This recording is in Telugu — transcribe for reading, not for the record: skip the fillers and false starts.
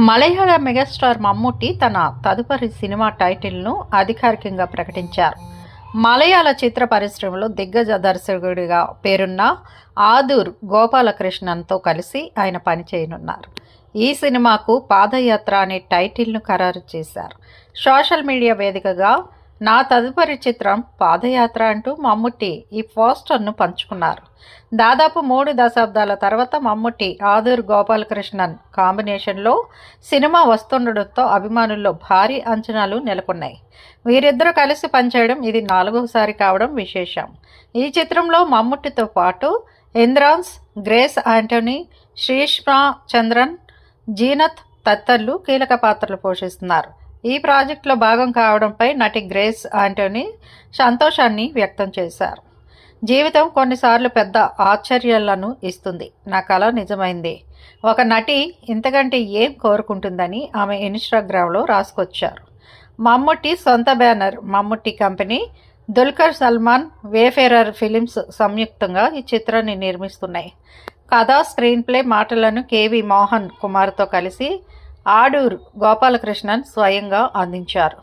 మలయాళ మెగాస్టార్ మమ్ముట్టి తన తదుపరి సినిమా టైటిల్ను అధికారికంగా ప్రకటించారు. మలయాళ చిత్ర పరిశ్రమలో దిగ్గజ దర్శకుడిగా పేరున్న ఆదూర్ గోపాలకృష్ణన్తో కలిసి ఆయన పనిచేయనున్నారు. ఈ సినిమాకు పాదయాత్ర అనే టైటిల్ను ఖరారు చేశారు. సోషల్ మీడియా వేదికగా నా తదుపరి చిత్రం పాదయాత్ర అంటూ మమ్ముట్టి ఈ పోస్టర్ను పంచుకున్నారు. దాదాపు 3 దశాబ్దాల తర్వాత మమ్ముట్టి ఆదూర్ గోపాలకృష్ణన్ కాంబినేషన్లో సినిమా వస్తుండడంతో అభిమానుల్లో భారీ అంచనాలు నెలకొన్నాయి. వీరిద్దరూ కలిసి పనిచేయడం ఇది 4వసారి కావడం విశేషం. ఈ చిత్రంలో మమ్ముట్టితో పాటు ఇంద్రాన్స్, గ్రేస్ ఆంటోనీ, శ్రీష్మా చంద్రన్, జీనత్ తదితరులు కీలక పాత్రలు పోషిస్తున్నారు. ఈ ప్రాజెక్టులో భాగం కావడంపై నటి గ్రేస్ ఆంటోనీ సంతోషాన్ని వ్యక్తం చేశారు. జీవితం కొన్నిసార్లు పెద్ద ఆశ్చర్యాలను ఇస్తుంది. నా కల నిజమైంది. ఒక నటి ఇంతకంటే ఏం కోరుకుంటుందని ఆమె ఇన్స్టాగ్రామ్లో రాసుకొచ్చారు. మమ్ముట్టి సొంత banner Mammootty company, Dulquer Salmaan, Wayfarer films సంయుక్తంగా ఈ చిత్రాన్ని నిర్మిస్తున్నాయి. కథ, స్క్రీన్ ప్లే, మాటలను కేవి మోహన్ కుమార్తో కలిసి ఆడూర్ గోపాలకృష్ణన్ స్వయంగా అందించారు.